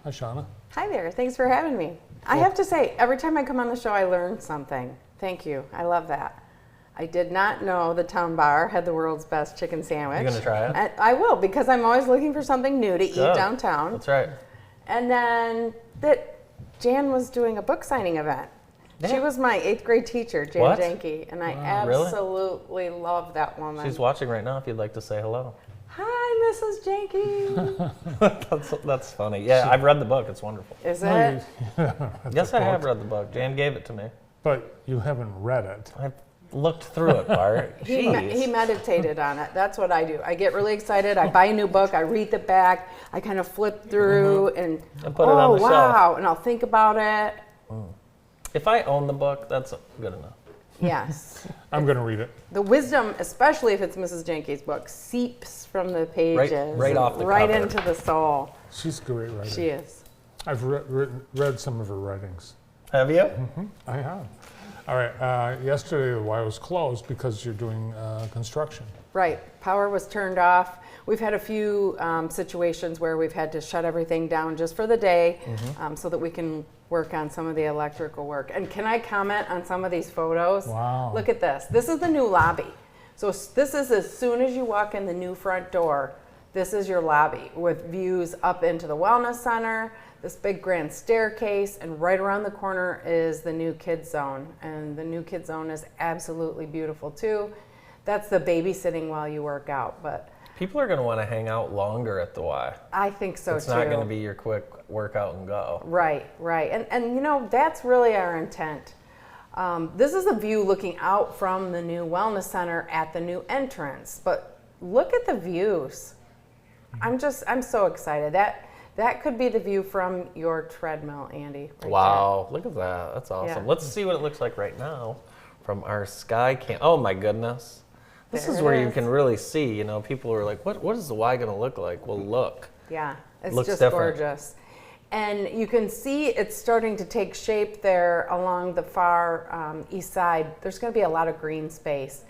Hi, Shawna. Hi there. Thanks for having me. I have to say, every time I come on the show, I learn something. Thank you. I love that. I did not know the Town Bar had the world's best chicken sandwich. You gonna try it? I will, because I'm always looking for something new to eat downtown. That's right. And then that Jan was doing a book signing event. Yeah. She was my 8th grade teacher, Jan What? Janke, and I absolutely love that woman. She's watching right now if you'd like to say hello. Hi, Mrs. Janke. That's funny. Yeah, I've read the book. It's wonderful. Is No, it? Yes, I have read the book. Jan gave it to me. But you haven't read it. I looked through it, Bart. He Jeez. meditated on it. That's what I do. I get really excited. I buy a new book. I read the back. I kind of flip through and put it on the wow, shelf. and I'll think about it. If I own the book, that's good enough. Yes. I'm going to read it. The wisdom, especially if it's Mrs. Janke's book, seeps from the pages. Right off the right cover. into the soul. She's a great writer. She is. I've read some of her writings. Have you? I have. All right. Yesterday, the Y was closed because you're doing construction. Right. Power was turned off. We've had a few situations where we've had to shut everything down just for the day so that we can work on some of the electrical work. And can I comment on some of these photos? Wow. Look at this. This is the new lobby. So this is as soon as you walk in the new front door, this is your lobby with views up into the wellness center, this big grand staircase, and right around the corner is the new kids zone. And the new kids zone is absolutely beautiful too. That's the babysitting while you work out, but People are going to want to hang out longer at the Y. I think so It's too. not going to be your quick workout and go. Right. And you know, that's really our intent. This is a view looking out from the new wellness center at the new entrance, but look at the views. I'm so excited. That could be the view from your treadmill, Andy. Right Wow, look at that. That's awesome. Yeah. Let's see what it looks like right now from our sky cam. Oh my goodness. This There is it where you is. can really see, you know, people are like, what is the Y going to look like? Well, look. Yeah, it's Looks just different. gorgeous. And you can see it's starting to take shape there along the far east side. There's going to be a lot of green space.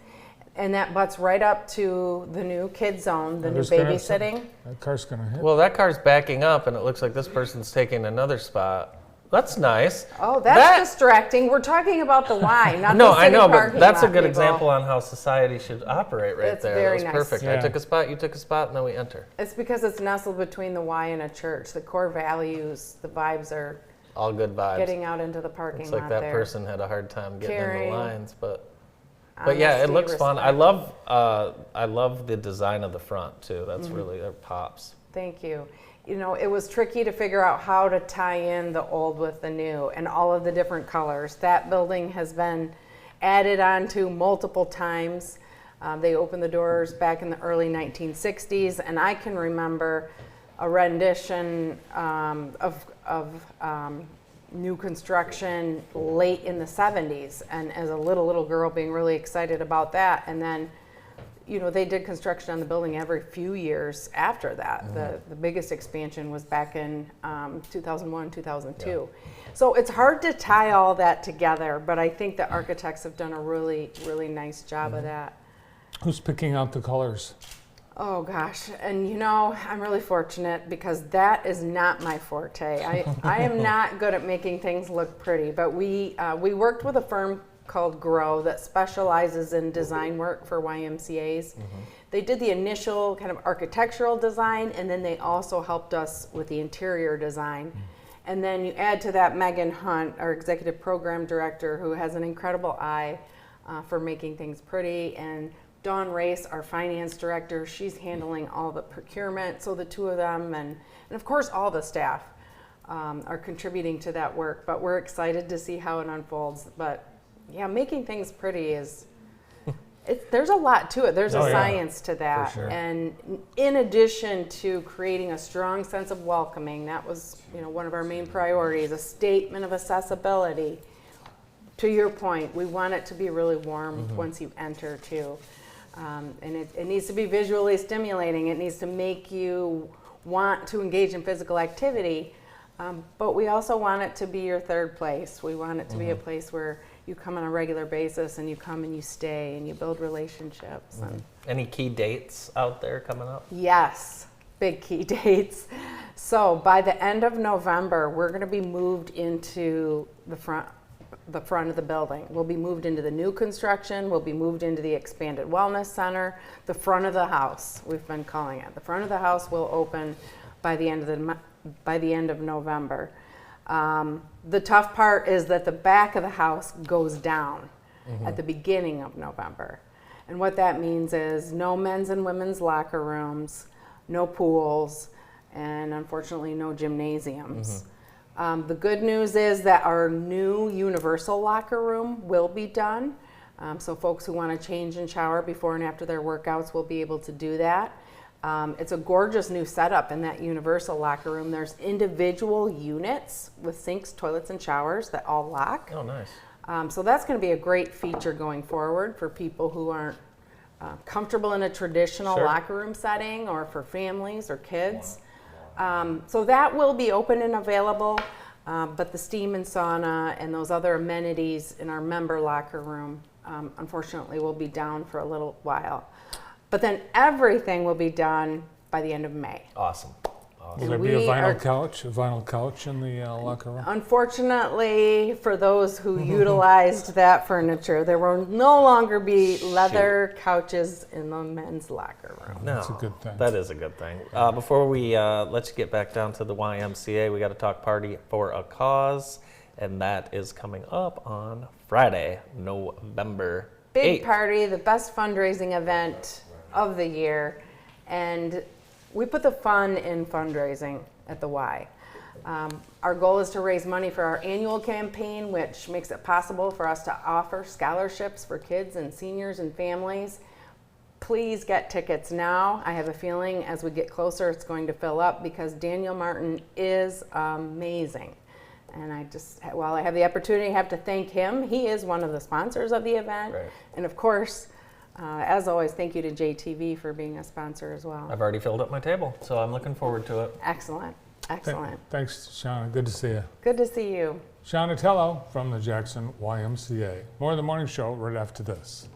And that butts right up to the new kids zone, the new There's gonna have some- babysitting. That car's going to hit. Well, that car's backing up and it looks like this person's taking another spot. That's nice. Oh, that's distracting. We're talking about the Y, not No, the city I know, but parking that's a lot, good people. example on how society should operate right It's there. very That nice. was perfect. Yeah. I took a spot, you took a spot, and then we enter. It's because it's nestled between the Y and a church. The core values, the vibes are All good vibes. getting out into the parking Looks lot like that there. person had a hard time getting in Caring, the lines, but yeah, it honesty, looks fun. respect. I love the design of the front too. That's really, it pops. Thank you. You know, it was tricky to figure out how to tie in the old with the new and all of the different colors. That building has been added on to multiple times. They opened the doors back in the early 1960s, and I can remember a rendition of new construction late in the 70s, and as a little girl being really excited about that. And then, you know, they did construction on the building every few years after that. The biggest expansion was back in 2001, 2002. So it's hard to tie all that together, but I think the architects have done a really, really nice job of that. Who's picking out the colors? Oh gosh, and you know, I'm really fortunate because that is not my forte. I am not good at making things look pretty, but we worked with a firm called Grow that specializes in design work for YMCAs. They did the initial kind of architectural design, and then they also helped us with the interior design. And then you add to that Megan Hunt, our executive program director, who has an incredible eye for making things pretty, and Dawn Race, our finance director, she's handling all the procurement. So the two of them, and of course all the staff are contributing to that work, but we're excited to see how it unfolds. But yeah, making things pretty is, there's a lot to it. There's a science to that. sure. And in addition to creating a strong sense of welcoming, that was, you know, one of our main priorities, a statement of accessibility. To your point, we want it to be really warm once you enter too. And it needs to be visually stimulating. It needs to make you want to engage in physical activity. But we also want it to be your third place. We want it to be a place where you come on a regular basis and you come and you stay and you build relationships. And Any key dates out there coming up? yes, big key dates. So by the end of November, we're going to be moved into the front of the building. We'll be moved into the new construction. We'll be moved into the expanded wellness center. The front of the house, we've been calling it. The front of the house will open by the end of November. The tough part is that the back of the house goes down at the beginning of November. And what that means is no men's and women's locker rooms, no pools, and unfortunately no gymnasiums. The good news is that our new universal locker room will be done. So folks who want to change and shower before and after their workouts will be able to do that. It's a gorgeous new setup in that universal locker room. There's individual units with sinks, toilets, and showers that all lock. Oh, nice. So that's going to be a great feature going forward for people who aren't comfortable in a traditional Sure. locker room setting, or for families or kids. So that will be open and available, but the steam and sauna and those other amenities in our member locker room, unfortunately, will be down for a little while. But then everything will be done by the end of May. Awesome. Will there be a vinyl couch in the locker room? Unfortunately, for those who utilized that furniture, there will no longer be leather couches in the men's locker room. No, That's a good thing. That is a good thing. Before we let you get back down to the YMCA, we got to talk Party for a Cause, and that is coming up on Friday, November 8th. Big party, the best fundraising event of the year, and we put the fun in fundraising at the Y. Our goal is to raise money for our annual campaign, which makes it possible for us to offer scholarships for kids and seniors and families. Please get tickets now. I have a feeling as we get closer it's going to fill up, because Daniel Martin is amazing. And while I have the opportunity, I have to thank him. He is one of the sponsors of the event. Right. And of course, as always, thank you to JTV for being a sponsor as well. I've already filled up my table, so I'm looking forward to it. Excellent. Excellent. Thanks, Shawna. Good to see you. Good to see you. Shawna Tello from the Jackson YMCA. More of the morning show right after this.